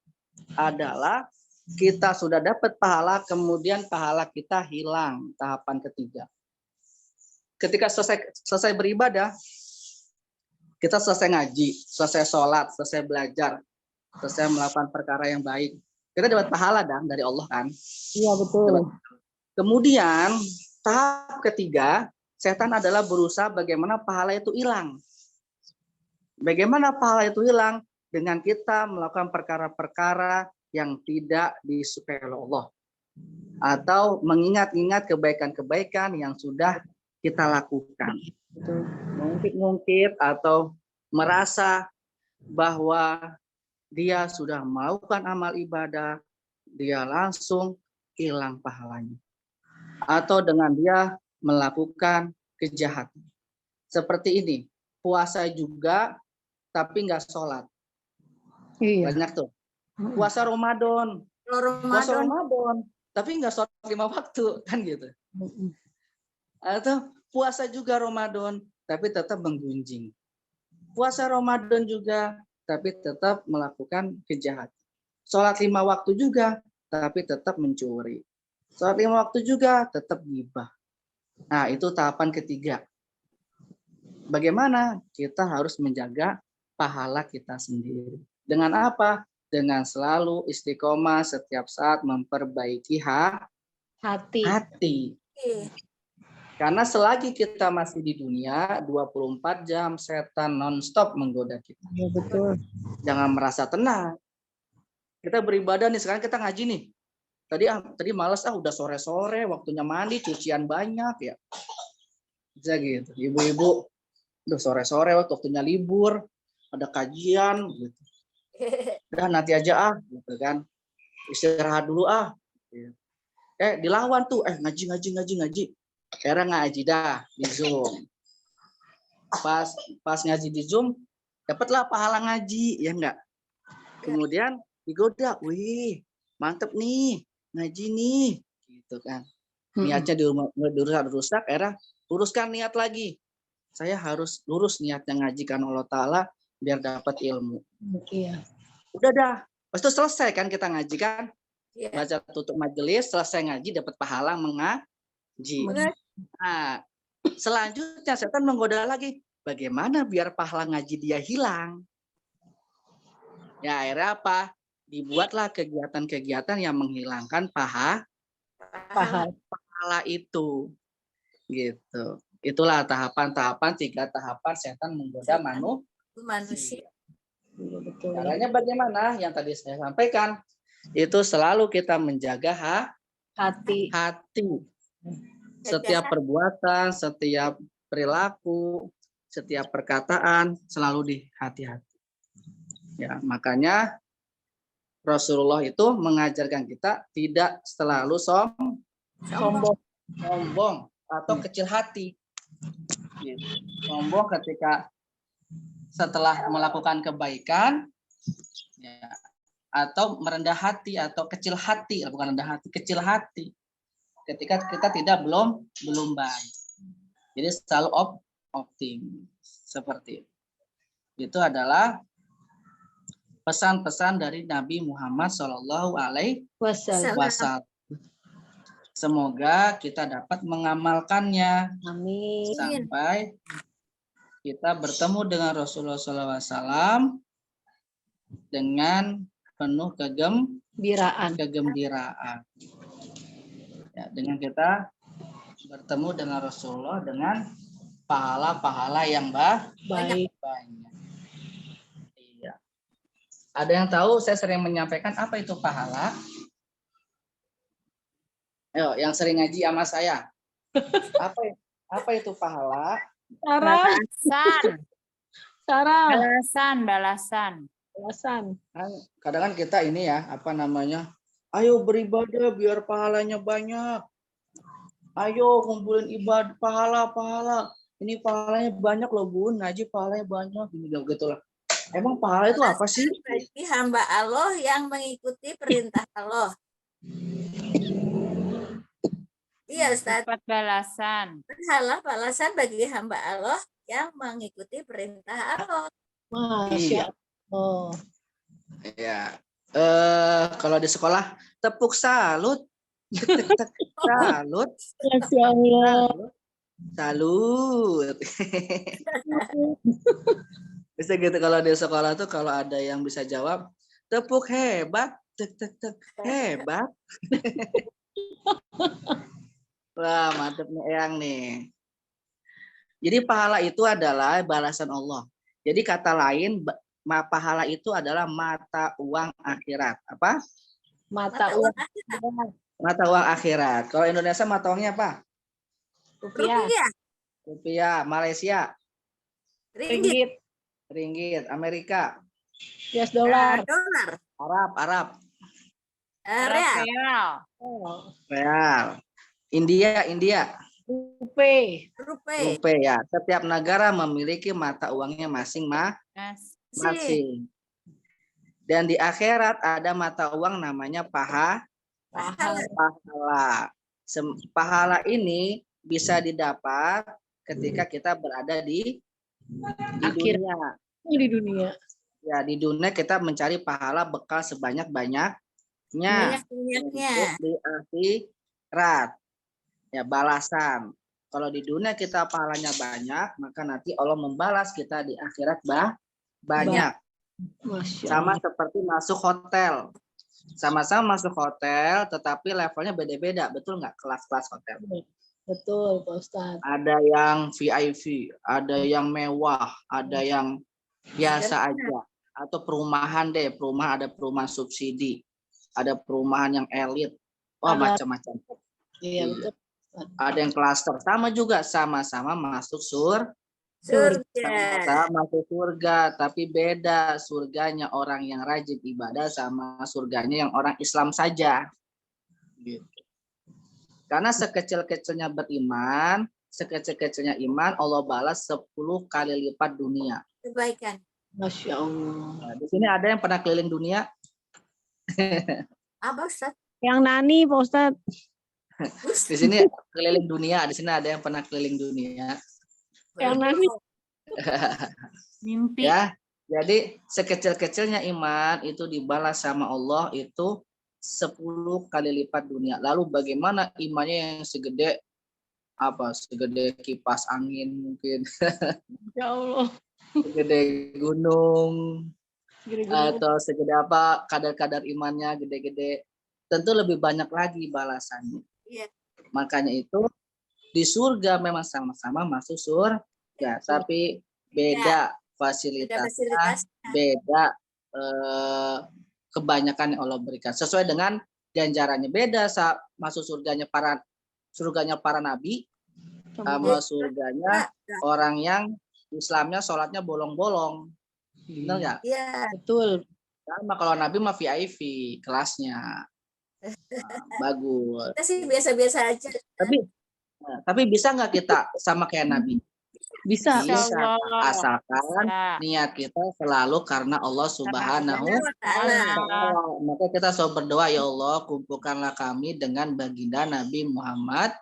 adalah kita sudah dapat pahala, kemudian pahala kita hilang. Tahapan ketiga. Ketika selesai beribadah, kita selesai ngaji, selesai sholat, selesai belajar, selesai melakukan perkara yang baik. Kita dapat pahala dari Allah kan? Iya, betul. Kemudian tahap ketiga, setan adalah berusaha bagaimana pahala itu hilang. Bagaimana pahala itu hilang? Dengan kita melakukan perkara-perkara yang tidak disukai oleh Allah. Atau mengingat-ingat kebaikan-kebaikan yang sudah kita lakukan. Mungkin atau merasa bahwa dia sudah melakukan amal ibadah, dia langsung hilang pahalanya. Atau dengan dia melakukan kejahatan. Seperti ini, puasa juga tapi nggak sholat. Iya. Banyak tuh. Puasa Ramadan. Puasa Ramadan, tapi nggak sholat 5 waktu, kan gitu. Atau puasa juga Ramadan, tapi tetap menggunjing. Puasa Ramadan juga, tapi tetap melakukan kejahatan. Sholat 5 waktu juga, tapi tetap mencuri. Sholat 5 waktu juga, tetap ghibah. Nah, itu tahapan ketiga. Bagaimana kita harus menjaga pahala kita sendiri. Dengan apa? Dengan selalu istiqomah setiap saat memperbaiki hati. Karena selagi kita masih di dunia, 24 jam setan non-stop menggoda kita. Iya, betul. Jangan merasa tenang. Kita beribadah nih, sekarang kita ngaji nih. Tadi malas, udah sore-sore, waktunya mandi, cucian banyak ya. Bisa gitu. Ibu-ibu, udah sore-sore, waktunya libur, ada kajian gitu. Udah nanti aja gitu kan. Istirahat dulu dilawan tuh, ngaji. Akhirnya ngaji dah di Zoom. Pas ngaji di Zoom, dapatlah pahala ngaji, ya enggak? Kemudian digoda, wih, mantep nih, ngaji nih, gitu kan. Niatnya dirusak, akhirnya luruskan niat lagi. Saya harus lurus niatnya ngaji karena Allah Ta'ala biar dapat ilmu. Iya. Udah dah, pas itu selesai kan kita ngaji kan, baca tutup majelis, selesai ngaji dapat pahala mengaji. Nah, selanjutnya setan menggoda lagi, bagaimana biar pahala ngaji dia hilang? Ya akhirnya apa? Dibuatlah kegiatan-kegiatan yang menghilangkan pahala itu, gitu. Itulah tahapan-tahapan, 3 tahapan setan menggoda manusia. Caranya bagaimana? Yang tadi saya sampaikan, itu selalu kita menjaga hati. Setiap perbuatan, setiap perilaku, setiap perkataan selalu dihati-hati. Ya, makanya Rasulullah itu mengajarkan kita tidak selalu Sombong. sombong atau kecil hati. Sombong ketika setelah melakukan kebaikan, ya, atau merendah hati atau kecil hati, bukan rendah hati, kecil hati ketika kita tidak belum baik. Jadi selalu optimis seperti itu. Itu adalah pesan-pesan dari Nabi Muhammad Shallallahu Alaihi Wasallam. Semoga kita dapat mengamalkannya. Amin. Sampai kita bertemu dengan Rasulullah SAW dengan penuh kegembiraan. Ya, dengan kita bertemu dengan Rasulullah dengan pahala-pahala yang Baik. banyak. Iya. Ada yang tahu? Saya sering menyampaikan apa itu pahala. Ayo, yang sering ngaji sama saya. Apa itu pahala? Sarah. Balasan. Kadang kan kita ini ya, ayo beribadah biar pahalanya banyak. Ayo kumpulin ibadah pahala. Ini pahalanya banyak loh Bun, ngaji pahalanya banyak. Ini gitulah. Emang pahala itu apa sih? Bagi hamba Allah yang mengikuti perintah Allah. Iya Ustaz. Dapat balasan. Pahala balasan bagi hamba Allah yang mengikuti perintah Allah. Masya Allah. Ya. Kalau di sekolah tepuk salut. Salut. Masya Allah. Salut. Bisa gitu kalau di sekolah tuh kalau ada yang bisa jawab tepuk hebat, tek hebat. Wah, mantep nih Eyang nih. Jadi pahala itu adalah balasan Allah. Jadi kata lain pahala itu adalah mata uang akhirat. Apa? Mata uang. Mata uang akhirat. Kalau Indonesia mata uangnya apa? Rupiah. Malaysia. Ringgit. Amerika. US dollar. Arab. Real. Real. India. Rupiah ya. Setiap negara memiliki mata uangnya masing-masing. Dan di akhirat ada mata uang namanya pahala. Pahala ini bisa didapat ketika kita berada di dunia. Di dunia. Ya, di dunia kita mencari pahala bekal sebanyak-banyaknya untuk di akhirat. Ya, balasan. Kalau di dunia kita pahalanya banyak, maka nanti Allah membalas kita di akhirat banyak. Sama seperti masuk hotel. Sama-sama masuk hotel, tetapi levelnya beda-beda. Betul nggak? Kelas-kelas hotel. Betul, Pak Ustadz. Ada yang VIP, ada yang mewah, ada yang biasa aja. Atau perumahan ada perumahan subsidi. Ada perumahan yang elit. Wah, macam-macam. Iya, betul. Ada yang klaster. Sama juga, sama-sama masuk surga. Masuk surga, tapi beda surganya orang yang rajin ibadah sama surganya yang orang Islam saja. Gitu. Karena sekecil-kecilnya beriman, sekecil-kecilnya iman, Allah balas 10 kali lipat dunia. Kebaikan. Masya Allah. Nah, di sini ada yang pernah keliling dunia? Apa Ustaz? Yang Nani, Pak Ustadz. Di sini keliling dunia, di sini ada yang pernah keliling dunia. Yang Nani. Mimpi. Ya, jadi sekecil-kecilnya iman itu dibalas sama Allah itu 10 kali lipat dunia. Lalu bagaimana imannya yang segede kipas angin mungkin. Ya Allah. Segede gunung. Atau segede apa kadar-kadar imannya gede-gede. Tentu lebih banyak lagi balasannya. Iya. Makanya itu di surga memang sama-sama masuk surga, tapi beda fasilitasnya, beda kebanyakan yang Allah berikan. Sesuai dengan ganjarannya. Beda saat masuk surganya para surganya para nabi sama surganya orang yang Islamnya sholatnya bolong-bolong. Benar nggak? Iya. Betul. Sama kalau nabi mah VIP kelasnya. Bagus. Kita sih biasa-biasa aja. Tapi bisa nggak kita sama kayak nabi? Bisa. Bisa, Insyaallah. asalkan Bisa. niat kita selalu karena Allah Subhanahu Wa ta'ala. Maka kita selalu berdoa, ya Allah, kumpulkanlah kami dengan baginda Nabi Muhammad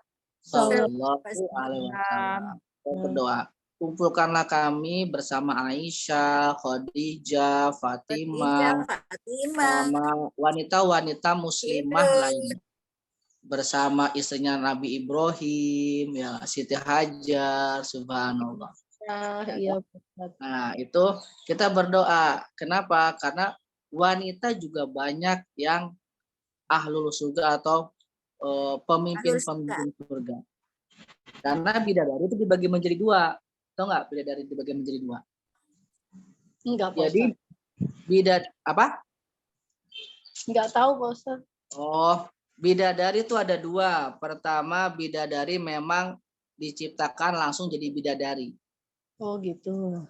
Sallallahu Alaihi Wasallam. Kita berdoa, kumpulkanlah kami bersama Aisyah, Khadijah, Fatimah, sama wanita-wanita muslimah lainnya. Bersama istrinya Nabi Ibrahim, ya Siti Hajar, subhanallah. Iya, Ustaz. Nah, itu kita berdoa. Kenapa? Karena wanita juga banyak yang ahlul surga atau pemimpin-pemimpin surga. Karena bidadari itu dibagi menjadi dua. Tahu nggak bidadari dibagi menjadi dua? Enggak, Pak Jadi Ustaz. apa? Enggak tahu, Pak Ustaz. Oh, bidadari itu ada dua. Pertama, bidadari memang diciptakan langsung jadi bidadari. Oh, gitu.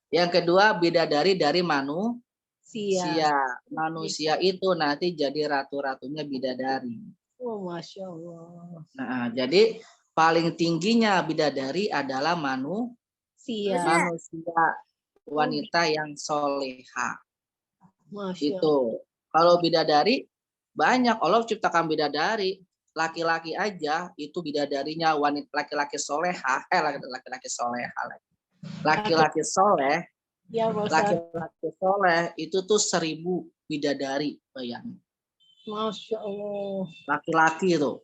Yang kedua, bidadari dari Siap. manusia itu nanti jadi ratu-ratunya bidadari. Oh, Masya Allah. Nah, jadi paling tingginya bidadari adalah Siap. manusia wanita yang soleha. Masya Allah. Itu kalau bidadari banyak, Allah ciptakan bidadari laki-laki aja itu bidadarinya wanita laki-laki soleha, laki-laki soleha, laki-laki soleh. Ya, Pak Ustaz. Laki-laki soleh itu tuh 1000 bidadari, bayangin. Masya Allah. Laki-laki itu.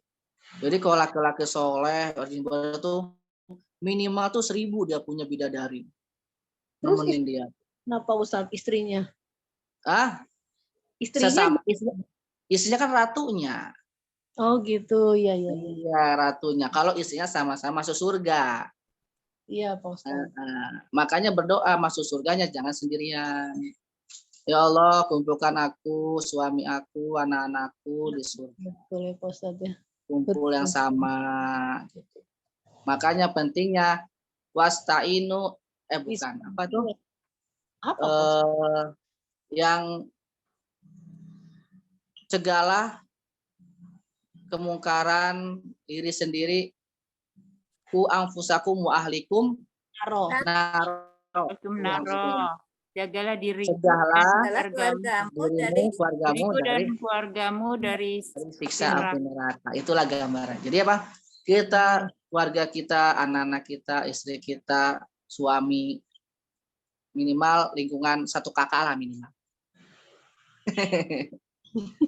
Jadi kalau laki-laki soleh, itu minimal tuh 1000 dia punya bidadari. Terus Nemenin dia. Kenapa Ustaz istrinya? Sesama istrinya kan ratunya. Oh, gitu. Iya, iya. Iya, ratunya. Kalau istrinya sama-sama masuk surga. Iya, Pak Ustaz. Makanya berdoa masuk surganya jangan sendirian. Ya Allah, kumpulkan aku, suami aku, anak-anakku di surga. Boleh, Pak Ustaz ya. Kumpul yang sama. Gitu. Makanya pentingnya wasta'inu, bukan apa tuh? Apa, Pak Ustaz? Yang cegahlah kemungkaran diri sendiri, ku anfusakum wa ahlikum Naro. Naro. Jagalah dirimu Cegahlah dan keluargamu dari siksa neraka. api neraka. Itulah gambaran. Jadi apa? Kita, keluarga kita, anak-anak kita, istri kita, suami, minimal lingkungan satu kakak lah minimal.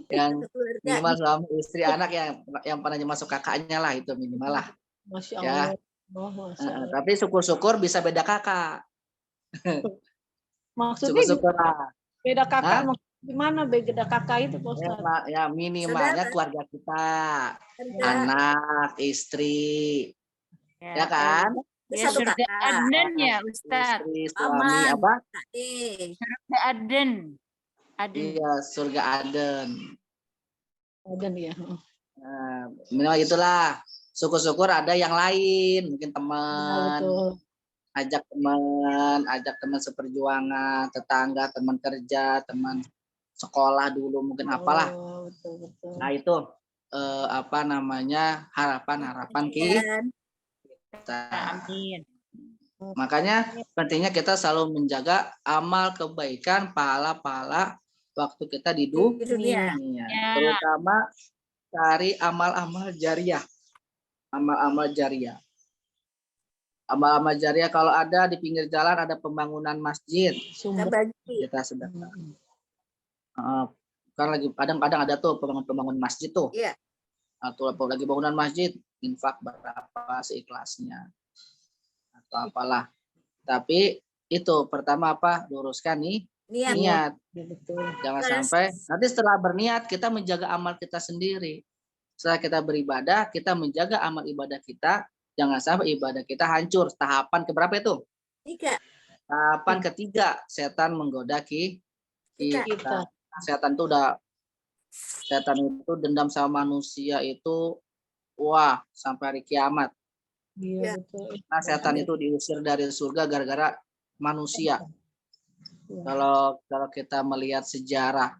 Yang minimal suami, istri, anak yang pernah masuk kakaknya lah, itu minimal lah. Masya Ya. Allah. Tapi syukur-syukur bisa beda kakak. Maksudnya Syukur-syukur lah. beda kakak gimana beda kakak itu, Pak Ustaz? Ya minimalnya keluarga kita, anak, istri, ya kan? Ya, surga Aden ya, Ustaz. Istri, suami, apa? Surga Aden. Iya, surga Aden. Aden ya. Nah, minimal itulah. Syukur-syukur ada yang lain, mungkin teman, ajak teman seperjuangan, tetangga, teman kerja, teman sekolah dulu, mungkin apalah. Betul. Nah itu apa namanya harapan kita. Amin. Makanya pentingnya kita selalu menjaga amal kebaikan, pahala-pahala waktu kita di dunia. Terutama cari amal-amal jariah. Amal-amal jariah. Amal-amal jariah kalau ada di pinggir jalan ada pembangunan masjid. Kita sedekah. Kan lagi kadang-kadang ada tuh pembangunan masjid tuh. Iya. Atau lagi bangunan masjid, infak berapa seikhlasnya. Atau apalah. Tapi itu pertama apa? Luruskan nih niat. Betul. Jangan sampai nanti setelah berniat kita menjaga amal kita sendiri. Setelah kita beribadah, kita menjaga amal ibadah kita. Jangan sampai ibadah kita hancur. Tahapan keberapa itu? 3. Tahapan ketiga, setan menggoda kita. Setan itu dendam sama manusia itu Wah, sampai hari kiamat. Iya Ya. betul. Nah, setan itu diusir dari surga gara-gara manusia. Ya. Kalau kita melihat sejarah,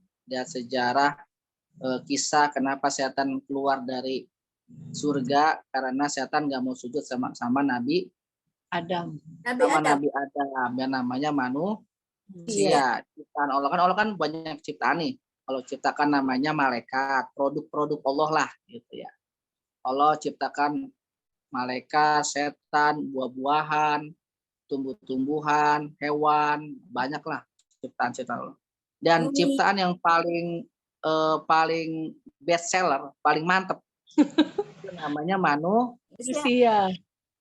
kisah kenapa setan keluar dari surga, karena setan nggak mau sujud sama Nabi Adam. Nabi sama Adam. Nabi Adam yang namanya manusia. Iya. Ciptaan Allah kan banyak ciptaan nih. Kalau ciptakan namanya malaikat, produk-produk Allah lah gitu ya. Allah ciptakan malaikat, setan, buah-buahan, tumbuh-tumbuhan, hewan, banyaklah ciptaan-ciptaan Allah. Dan Bumi. ciptaan yang paling best seller, paling mantep itu namanya Manusia.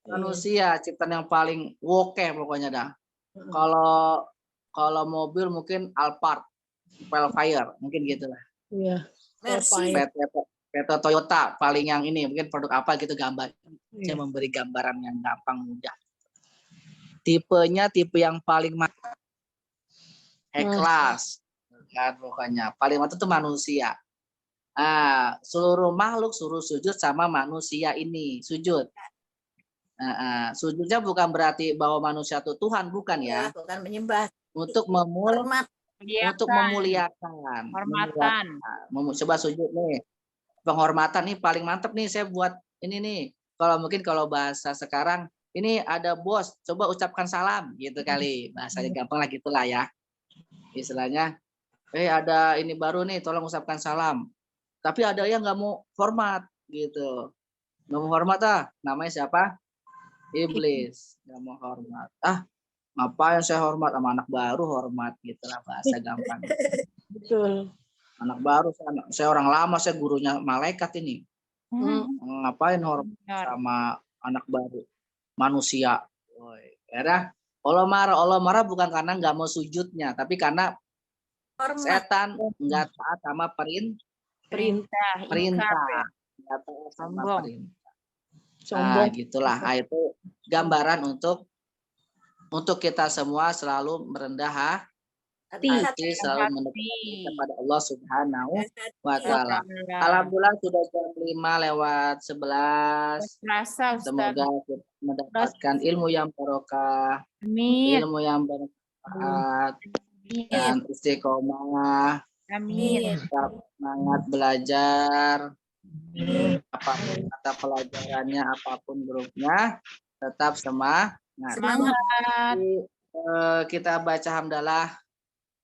manusia, ciptaan yang paling woke pokoknya dah. Kalau mobil mungkin Alphard, Velfire, mungkin gitulah. Iya. Mercy. PT Toyota paling yang ini mungkin produk apa gitu gambar. Saya Iya. memberi gambaran yang gampang mudah. Tipenya tipe yang paling mantap. Kelas. Kan pokoknya paling mantap itu manusia. Seluruh makhluk suruh sujud sama manusia ini, sujud. Sujudnya bukan berarti bahwa manusia itu Tuhan, bukan ya. Bukan menyembah. Untuk Hormat. memuliakan. Hormatan. Coba sujud nih. Penghormatan nih paling mantep nih saya buat ini nih. Kalau bahasa sekarang ini ada bos, coba ucapkan salam gitu kali. Bahasanya gampang lah gitulah ya. Istilahnya, ada ini baru nih, tolong ucapkan salam. Tapi ada yang nggak mau hormat gitu. Nggak mau hormat namanya siapa? Iblis. Nggak mau hormat. Ngapain saya hormat sama anak baru hormat gitulah bahasa gampang. Betul. Anak baru, saya orang lama, saya gurunya malaikat ini. Ngapain hormat sama anak baru manusia? Allah marah bukan karena nggak mau sujudnya, tapi karena Hormat. setan nggak taat sama perintah. Nggak taat sama Sombong. perintah. Sombong. Gitulah. Itu gambaran untuk kita semua selalu merendah hati, selalu mendekati kepada Allah Subhanahu wa Ta'ala. Alhamdulillah sudah jam 5:11. Rasa Ustaz. Semoga kita mendapatkan ilmu yang barokah, Amin. ilmu yang bermanfaat, dan istiqomah, Amin. tetap semangat belajar, apapun kata pelajarannya, apapun grupnya, tetap semangat. Semangat. Jadi, kita baca hamdalah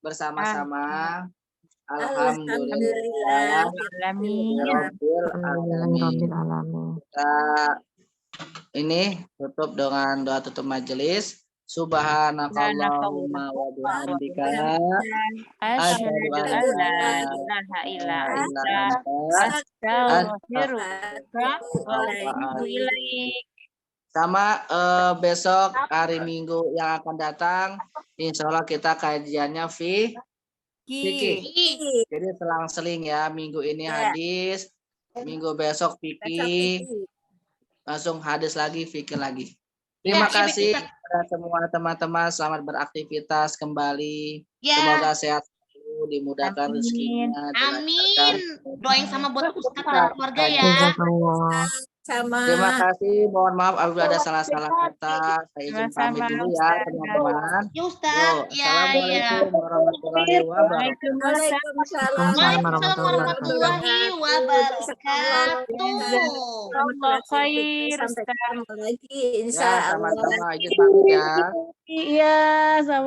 bersama-sama. Alhamdulillah. Amin. Rabbil alamin. Kita ini tutup dengan doa tutup majelis. Subhanakallahumma wa bihamdika Asyhadu an la ilaha illa anta astaghfiruka wa atubu ilaik. Sama besok hari Minggu yang akan datang, insya Allah kita kajiannya fikih. Jadi selang-seling ya, minggu ini hadis, minggu besok fikih, langsung hadis lagi, fikih lagi. Terima kasih kepada semua teman-teman, selamat beraktivitas kembali. Semoga sehat selalu, dimudahkan rezekinya. Amin. Doain sama buat Ustaz dan keluarga ya. Sama. Terima kasih, mohon maaf apabila ada salah-salah kata. Saya izin pamit dulu ya teman-teman. Ya Ustaz. Ya. Assalamualaikum warahmatullahi wabarakatuh. Waalaikumsalam. Waalaikumsalam warahmatullahi wabarakatuh. Allah khair. Sampai ketemu lagi, Ya, insya Allah. sama-sama izin pamit ya. Iya, sama.